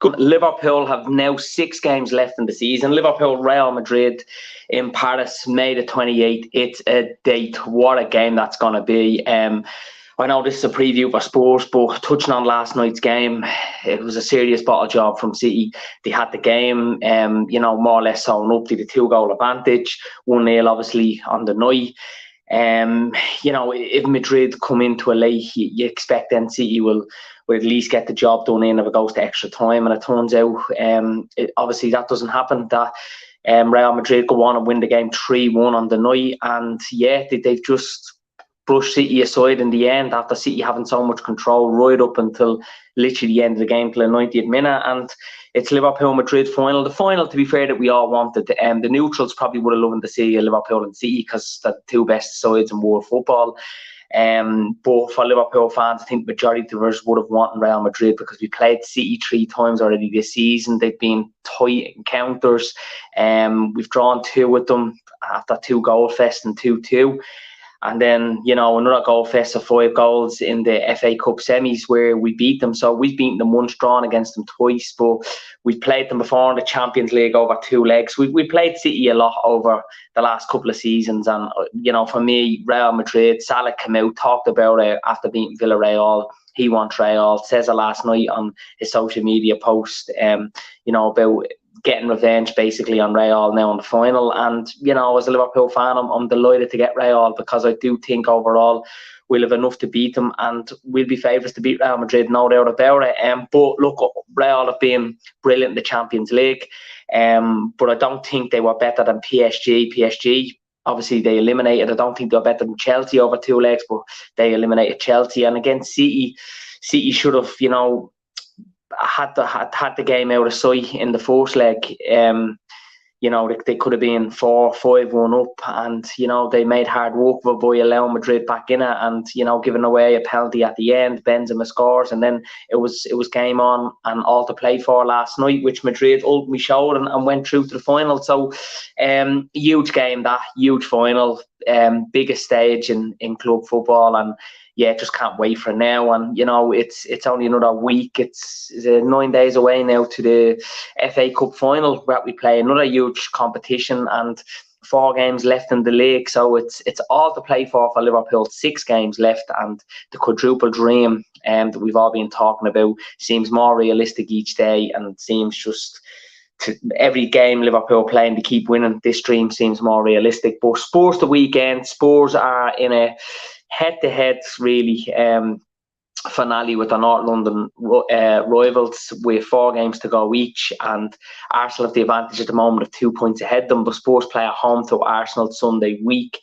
Liverpool have now 6 games left in the season. Liverpool, Real Madrid in Paris, May the 28th. It's a date. What a game that's going to be. I know this is a preview for Spurs, but touching on last night's game, it was a serious bottle job from City. They had the game, more or less sewn up to the 2-goal advantage. 1-0 obviously on the night. If Madrid come into a late, you expect then City will at least get the job done in if it goes to extra time. And it turns out, obviously that doesn't happen. That Real Madrid go on and win the game 3-1 on the night. And yeah, they've just brushed City aside in the end after City having so much control right up until literally the end of the game, till the 90th minute. And it's Liverpool-Madrid final. The final, to be fair, that we all wanted. The neutrals probably would have loved to see Liverpool and City because they're the 2 best sides in world football. But for Liverpool fans, I think the majority of us would have wanted Real Madrid because we played City 3 times already this season. They've been tight encounters. We've drawn 2 with them after 2 goal fest and 2-2. And then, another goal fest of 5 goals in the FA Cup semis where we beat them. So we've beaten them once, drawn against them twice. But we played them before in the Champions League over 2 legs. We played City a lot over the last couple of seasons. And, for me, Real Madrid, Salah came out, talked about it after beating Villarreal. He wants Real. Says it last night on his social media post, about getting revenge basically on Real now in the final. And, as a Liverpool fan, I'm delighted to get Real because I do think overall we'll have enough to beat them and we'll be favourites to beat Real Madrid, no doubt about it. But look, Real have been brilliant in the Champions League, but I don't think they were better than PSG. PSG, obviously they eliminated, I don't think they were better than Chelsea over 2 legs, but they eliminated Chelsea. And against City should have, had the game out of sight in the first leg. They could have been 4-5-1 up, and they made hard work of it by allowing Madrid back in it, and giving away a penalty at the end. Benzema scores, and then it was game on and all to play for last night, which Madrid ultimately showed and went through to the final. So huge game, that huge final, biggest stage in club football, and yeah, just can't wait for now. And it's only another week. It's 9 days away now to the FA Cup final where we play another huge competition, and 4 games left in the league. So it's all to play for Liverpool. 6 games left, and the quadruple dream that we've all been talking about seems more realistic each day, and seems just every game Liverpool playing to keep winning, this dream seems more realistic. But Spurs the weekend, Spurs are in a head-to-head really finale with the North London rivals with 4 games to go each, and Arsenal have the advantage at the moment of 2 points ahead of them. But Spurs play at home to Arsenal Sunday week.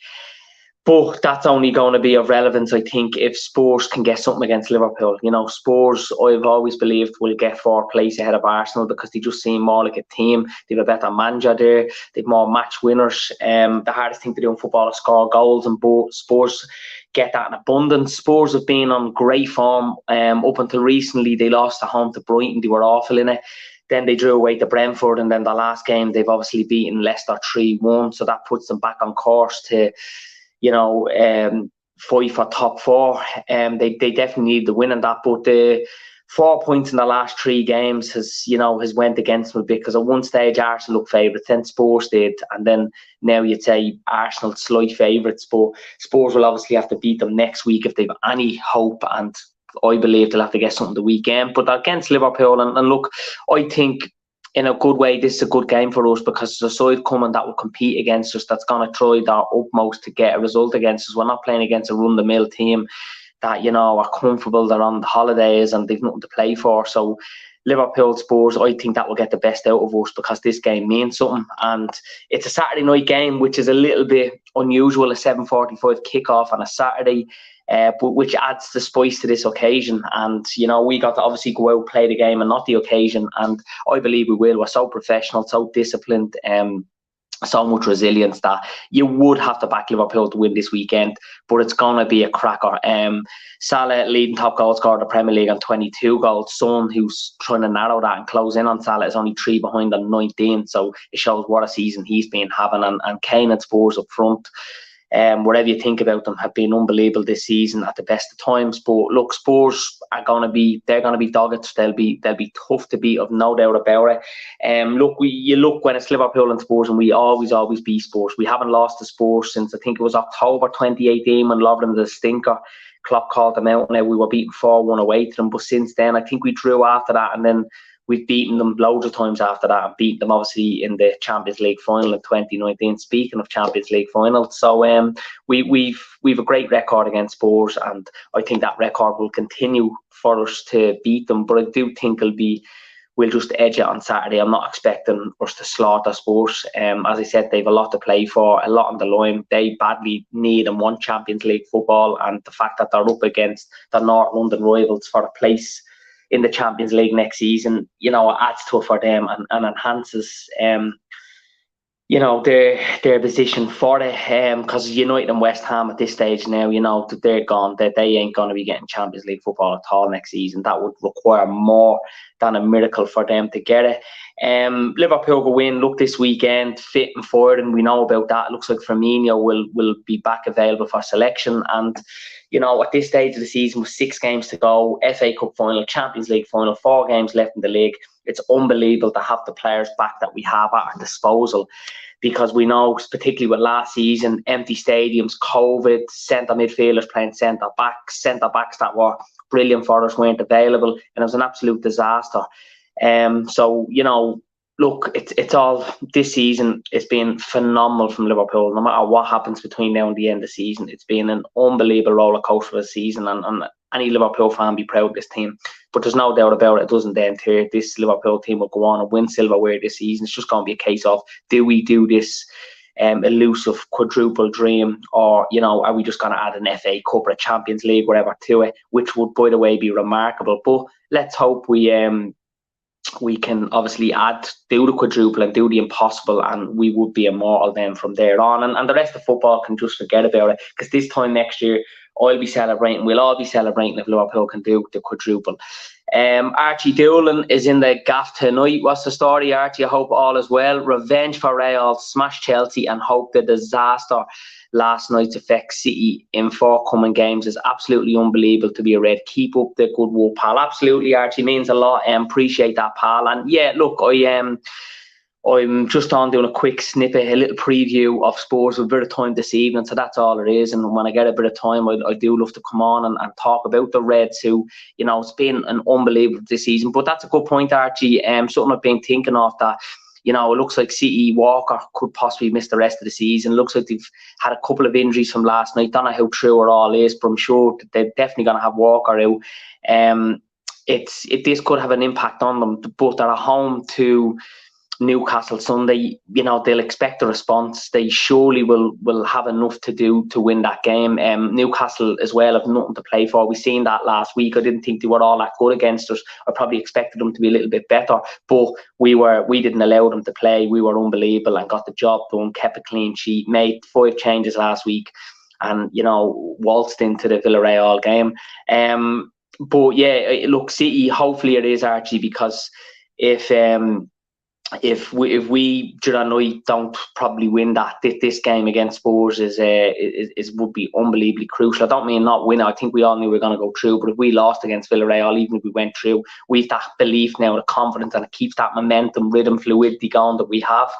But that's only going to be of relevance, I think, if Spurs can get something against Liverpool. Spurs, I've always believed, will get 4th place ahead of Arsenal because they just seem more like a team. They have a better manager there. They have more match winners. The hardest thing to do in football is score goals, and both Spurs get that in abundance. Spurs have been on great form up until recently. They lost at home to Brighton. They were awful in it. Then they drew away to Brentford, and then the last game they've obviously beaten Leicester 3-1. So that puts them back on course to fight for top 4. They definitely need the win in that, but the 4 points in the last 3 games has went against them a bit, because at one stage Arsenal looked favourites, then Spurs did, and then now you'd say Arsenal slight favourites. But Spurs will obviously have to beat them next week if they've any hope, and I believe they'll have to get something the weekend. But against Liverpool, and look, I think in a good way this is a good game for us, because there's a side coming that will compete against us, that's going to try their utmost to get a result against us. We're not playing against a run-the-mill team that are comfortable, they're on the holidays and they've nothing to play for. So Liverpool Spurs, I think that will get the best out of us, because this game means something, and it's a Saturday night game, which is a little bit unusual, a 7:45 kickoff on a Saturday, but which adds the spice to this occasion. And we got to obviously go out, play the game and not the occasion, and I believe we will. We're so professional, so disciplined, so much resilience that you would have to back Liverpool to win this weekend, but it's going to be a cracker. Salah, leading top goal scorer in the Premier League on 22 goals. Son, who's trying to narrow that and close in on Salah, is only 3 behind on 19, so it shows what a season he's been having. And Kane and Spurs up front, whatever you think about them, have been unbelievable this season at the best of times. But look, Spurs are going to be dogged. They'll be tough to beat, I've no doubt about it. Look, you look when it's Liverpool and Spurs, and we always beat Spurs. We haven't lost to Spurs since I think it was October 2018 when Lovren the stinker. Klopp called them out, and now we were beaten 4-1 away to them. But since then, I think we drew after that, and then we've beaten them loads of times after that, and beat them obviously in the Champions League final in 2019. Speaking of Champions League finals, so we've a great record against Spurs, and I think that record will continue for us to beat them. But I do think we'll just edge it on Saturday. I'm not expecting us to slaughter Spurs. As I said, they've a lot to play for, a lot on the line. They badly need and want Champions League football, and the fact that they're up against the North London rivals for a place in the Champions League next season, it adds to it for them and enhances their position for it. Because United and West Ham at this stage now, that they're gone, that they ain't going to be getting Champions League football at all next season. That would require more than a miracle for them to get it. Liverpool will win. Look, this weekend, fit and forward, and we know about that. It looks like Firmino will be back available for selection. And at this stage of the season, with 6 games to go, FA Cup final, Champions League final, 4 games left in the league, it's unbelievable to have the players back that we have at our disposal. Because we know, particularly with last season, empty stadiums, COVID, centre midfielders playing centre backs that were brilliant for us weren't available, and it was an absolute disaster. Look, it's all this season. It's been phenomenal from Liverpool. No matter what happens between now and the end of the season, it's been an unbelievable roller coaster of a season, and any Liverpool fan be proud of this team. But there's no doubt about it. It doesn't end here. This Liverpool team will go on and win silverware this season. It's just going to be a case of, do we do this elusive quadruple dream, or are we just going to add an FA Cup or a Champions League, whatever, to it, which would, by the way, be remarkable. But let's hope we can obviously do the quadruple and do the impossible, and we would be immortal then from there on. And the rest of football can just forget about it, because this time next year, we'll all be celebrating if Liverpool can do the quadruple. Archie Doolan is in the gaff tonight. What's the story, Archie? I hope all is well. Revenge for Real, smash Chelsea, and hope the disaster last night affects City in forthcoming games is absolutely unbelievable to be a Red. Keep up the good work, pal. Absolutely, Archie, means a lot. Appreciate that, pal. And yeah, look, I'm just on doing a quick snippet, a little preview of Spurs with a bit of time this evening, so that's all it is. And when I get a bit of time, I do love to come on and talk about the Reds, who, it's been an unbelievable this season. But that's a good point, Archie. Something I've been thinking of, that, it looks like City Walker could possibly miss the rest of the season. It looks like they've had a couple of injuries from last night. Don't know how true it all is, but I'm sure that they're definitely going to have Walker out. This could have an impact on them, but they're at home to Newcastle Sunday. They'll expect a response. They surely will have enough to do to win that game. Newcastle as well have nothing to play for. We've seen that last week. I didn't think they were all that good against us. I probably expected them to be a little bit better, but we didn't allow them to play. We were unbelievable and got the job done, kept a clean sheet, made 5 changes last week, and waltzed into the Villarreal game. But yeah, look, City, hopefully it is, Archie, because if we tonight don't probably win this game against Spurs is would be unbelievably crucial. I don't mean not win. I think we all knew we were going to go through, but if we lost against Villarreal, even if we went through, we've that belief now, the confidence, and it keeps that momentum, rhythm, fluidity going that we have.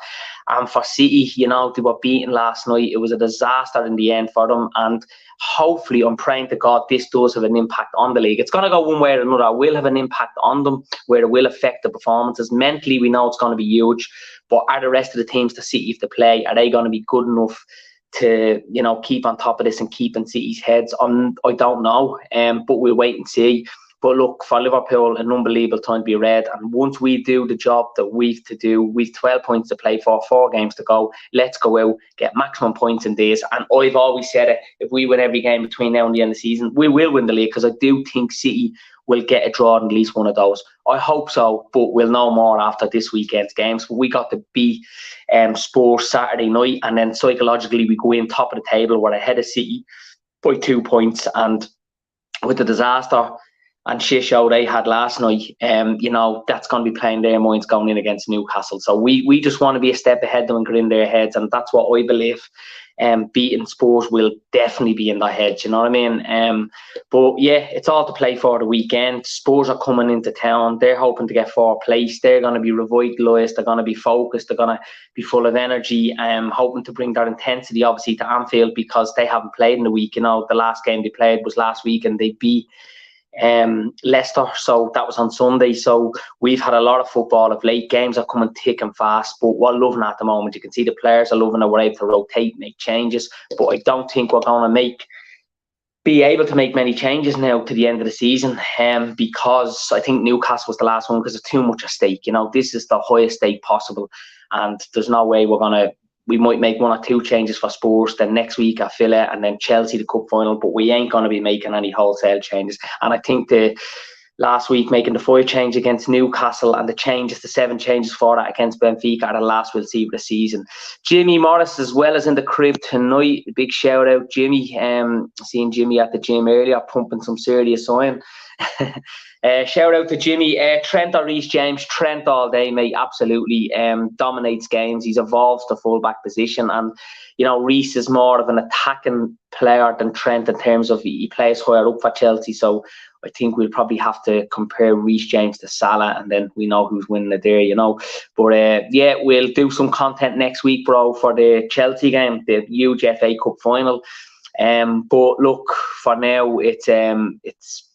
And for City, they were beaten last night. It was a disaster in the end for them, and hopefully, I'm praying to God this does have an impact on the league. It's going to go one way or another. It will have an impact on them, where it will affect the performances. Mentally, we know it's going to be huge, but are the rest of the teams that City have to play, are they going to be good enough to keep on top of this and keep in City's heads? I don't know, but we'll wait and see. But look, for Liverpool, an unbelievable time to be Red. And once we do the job that we've to do, we've 12 points to play for, 4 games to go. Let's go out, get maximum points in this. And I've always said it, if we win every game between now and the end of the season, we will win the league, because I do think City will get a draw in at least one of those. I hope so, but we'll know more after this weekend's games. We got to beat Spurs Saturday night, and then psychologically we go in top of the table. We're ahead of City by 2 points, and with the disaster and shit show they had last night, that's going to be playing their minds going in against Newcastle. So we just want to be a step ahead of them and get in their heads, and that's what I believe. Beating Spurs will definitely be in their heads, you know what I mean? But yeah, it's all to play for the weekend. Spurs are coming into town. They're hoping to get fourth place. They're going to be revitalised. They're going to be focused. They're going to be full of energy. Hoping to bring that intensity, obviously, to Anfield, because they haven't played in the week. The last game they played was last week, and they beat Leicester, so that was on Sunday. So we've had a lot of football of late. Games are coming thick and fast, but we're loving it at the moment. You can see the players are loving it. We're able to rotate, make changes, but I don't think we're going to be able to make many changes now to the end of the season, because I think Newcastle was the last one, because there's too much at stake. This is the highest stake possible, and there's no way we might make one or two changes for Spurs, then next week at Villa, and then Chelsea, the cup final, but we ain't going to be making any wholesale changes. And I think the last week making the 5 change against Newcastle and the 7 changes for that against Benfica are the last we'll see of the season. Jimmy Morris as well as in the crib tonight. Big shout out, Jimmy. Seeing Jimmy at the gym earlier, pumping some serious iron. Shout out to Jimmy. Trent or Reece James? Trent all day, mate. Absolutely dominates games. He's evolved to fullback position, and Reece is more of an attacking player than Trent in terms of he plays higher up for Chelsea. So I think we'll probably have to compare Reece James to Salah, and then we know who's winning it there, But yeah, we'll do some content next week, bro, for the Chelsea game, the huge FA Cup final. But look, for now, it's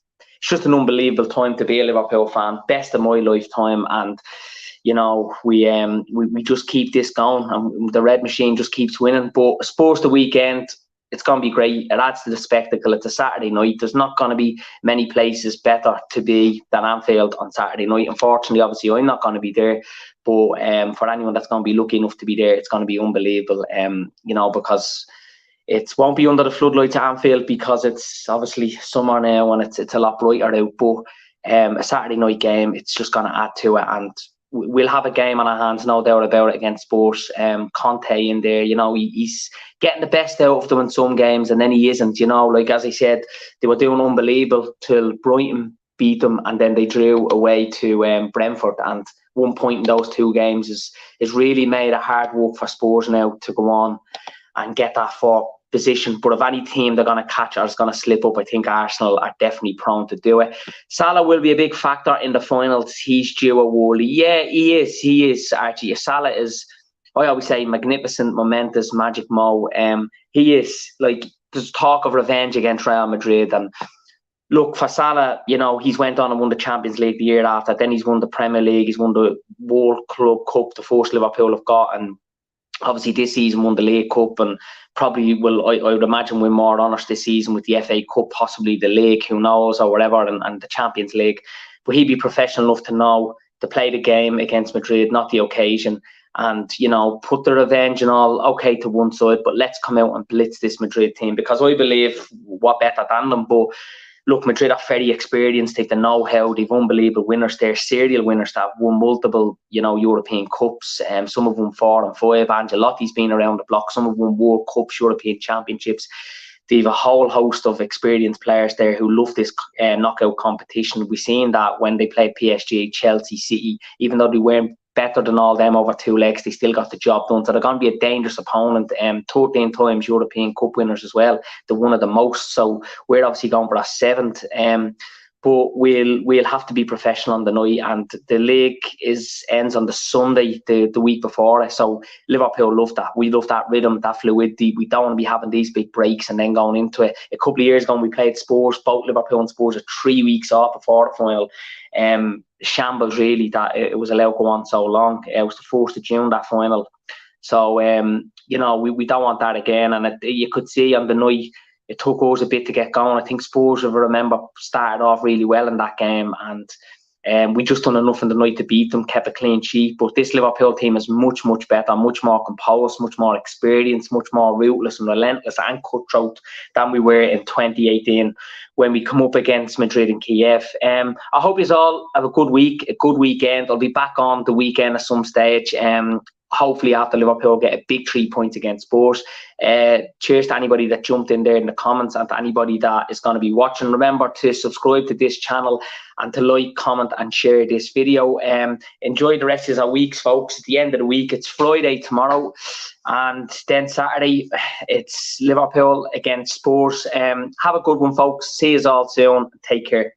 just an unbelievable time to be a Liverpool fan. Best of my lifetime, and we just keep this going, and the red machine just keeps winning. But I suppose the weekend, it's going to be great. It adds to the spectacle. It's a Saturday night. There's not going to be many places better to be than Anfield on Saturday night. Unfortunately, obviously, I'm not going to be there. But for anyone that's going to be lucky enough to be there, it's going to be unbelievable. Because it won't be under the floodlights at Anfield, because it's obviously summer now and it's a lot brighter out. But a Saturday night game, it's just going to add to it, and we'll have a game on our hands, no doubt about it, against Spurs. Conte in there, he's getting the best out of them in some games, and then he isn't. Like as I said, they were doing unbelievable till Brighton beat them, and then they drew away to Brentford. And 1 point in those 2 games is really made a hard work for Spurs now to go on and get that 4th position. But if any team they're going to catch or is going to slip up, I think Arsenal are definitely prone to do it. Salah will be a big factor in the finals. He's due a Woolley. Yeah, he is, Archie. Salah is, I always say, magnificent, momentous, magic Mo. He is, like, there's talk of revenge against Real Madrid. And look, for Salah, he's went on and won the Champions League the year after. Then he's won the Premier League. He's won the World Club Cup, the first Liverpool have got. And obviously this season won the League Cup, and probably will, I would imagine, win more honours this season with the FA Cup, possibly the League, who knows, or whatever, and the Champions League. But he'd be professional enough to know to play the game against Madrid, not the occasion, and put the revenge and all okay to one side, but let's come out and blitz this Madrid team, because I believe what better than them. But look, Madrid are very experienced. They've the know-how. They've unbelievable winners. They're serial winners that have won multiple, European Cups. Some of them 4 and 5. Ancelotti's been around the block. Some of them World Cups, European Championships. They've a whole host of experienced players there who love this knockout competition. We've seen that when they played PSG, Chelsea, City, even though they weren't better than all them over 2 legs, they still got the job done. So they're going to be a dangerous opponent. 13 times European Cup winners as well. They're one of the most. So we're obviously going for our 7th. But we'll have to be professional on the night, and the league ends on the Sunday, the week before it. So Liverpool love that. We love that rhythm, that fluidity. We don't want to be having these big breaks and then going into it. A couple of years ago, we played Spurs. Both Liverpool and Spurs are 3 weeks off before the final. Shambles really that it was allowed to go on so long. It was the 1st of June, that final. So we don't want that again. And you could see on the night, it took us a bit to get going. I think Spurs, if I remember, started off really well in that game, and we just done enough in the night to beat them, kept a clean sheet. But this Liverpool team is much, much better, much more composed, much more experienced, much more ruthless and relentless and cutthroat than we were in 2018 when we come up against Madrid and Kiev. I hope you all have a good week, a good weekend. I'll be back on the weekend at some stage. hopefully after Liverpool get a big 3 points against Spurs. Cheers to anybody that jumped in there in the comments, and to anybody that is going to be watching. Remember to subscribe to this channel and to like, comment and share this video. Enjoy the rest of our weeks, folks. At the end of the week, it's Friday tomorrow, and then Saturday it's Liverpool against Spurs. Have a good one, folks. See you all soon. Take care.